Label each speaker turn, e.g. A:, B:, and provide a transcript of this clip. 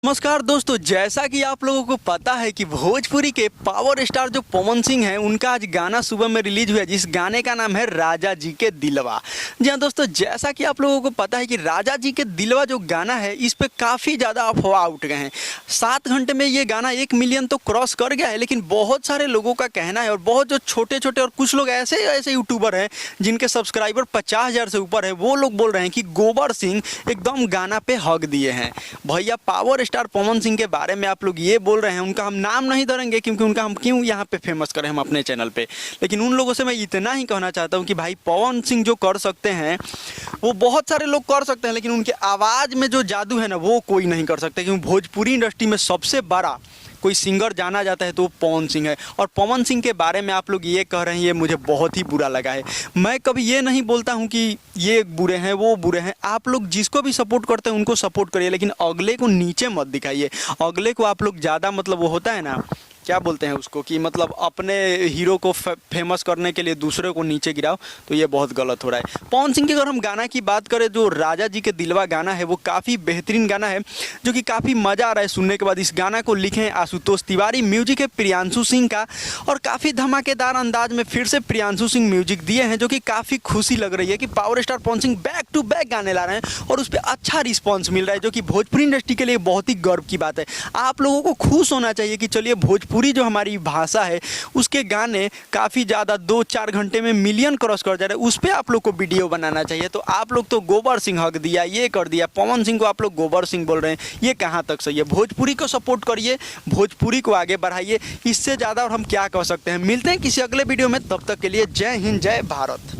A: नमस्कार दोस्तों, जैसा कि आप लोगों को पता है कि भोजपुरी के पावर स्टार जो पवन सिंह हैं, उनका आज गाना सुबह में रिलीज हुआ, जिस गाने का नाम है राजा जी के दिलवा। जी हाँ दोस्तों, जैसा कि आप लोगों को पता है कि राजा जी के दिलवा जो गाना है, इस पे काफ़ी ज़्यादा अफवाह उठ गए हैं। 7 घंटे में ये गाना 1 मिलियन तो क्रॉस कर गया है, लेकिन बहुत सारे लोगों का कहना है और बहुत जो छोटे छोटे और कुछ लोग ऐसे ऐसे यूट्यूबर हैं जिनके सब्सक्राइबर 50,000 से ऊपर है, वो लोग बोल रहे हैं कि गोबर सिंह एकदम गाना पे हक दिए हैं। भैया पावर स्टार पवन सिंह के बारे में आप लोग ये बोल रहे हैं, उनका हम नाम नहीं धरेंगे क्योंकि उनका हम क्यों यहाँ पे फेमस करें हम अपने चैनल पे। लेकिन उन लोगों से मैं इतना ही कहना चाहता हूँ कि भाई पवन सिंह जो कर सकते हैं वो बहुत सारे लोग कर सकते हैं, लेकिन उनके आवाज़ में जो जादू है ना, वो कोई नहीं कर सकता। क्योंकि भोजपुरी इंडस्ट्री में सबसे बड़ा कोई सिंगर जाना जाता है तो वो पवन सिंह है। और पवन सिंह के बारे में आप लोग ये कह रहे हैं, ये मुझे बहुत ही बुरा लगा है। मैं कभी ये नहीं बोलता हूँ कि ये बुरे हैं वो बुरे हैं। आप लोग जिसको भी सपोर्ट करते हैं उनको सपोर्ट करिए, लेकिन अगले को नीचे मत दिखाइए। अगले को आप लोग ज़्यादा मतलब वो होता है ना, क्या बोलते हैं उसको, कि मतलब अपने हीरो को फेमस करने के लिए दूसरे को नीचे गिराओ, तो ये बहुत गलत हो रहा है। पवन सिंह की अगर हम गाना की बात करें, जो राजा जी के दिलवा गाना है वो काफ़ी बेहतरीन गाना है, जो कि काफ़ी मज़ा आ रहा है सुनने के बाद। इस गाना को लिखे हैं आशुतोष तिवारी, म्यूजिक है प्रियांशु सिंह का, और काफ़ी धमाकेदार अंदाज में फिर से प्रियांशु सिंह म्यूजिक दिए हैं, जो कि काफ़ी खुशी लग रही है कि power star Pawan Singh back to back गाने ला रहे हैं और उस पर अच्छा रिस्पॉन्स मिल रहा है, जो कि भोजपुरी इंडस्ट्री के लिए बहुत ही गर्व की बात है। आप लोगों को खुश होना चाहिए कि चलिए भोजपुरी जो हमारी भाषा है उसके गाने काफ़ी ज़्यादा 2-4 घंटे में मिलियन क्रॉस कर जा रहे हैं, उस पर आप लोग को वीडियो बनाना चाहिए। तो आप लोग तो गोबर सिंह हक दिया, ये कर दिया, पवन सिंह को आप लोग गोबर सिंह बोल रहे हैं, ये कहाँ तक सही है। भोजपुरी को सपोर्ट करिए, भोजपुरी को आगे बढ़ाइए, इससे ज़्यादा और हम क्या कह सकते हैं। मिलते हैं किसी अगले वीडियो में, तब तक के लिए जय हिंद जय भारत।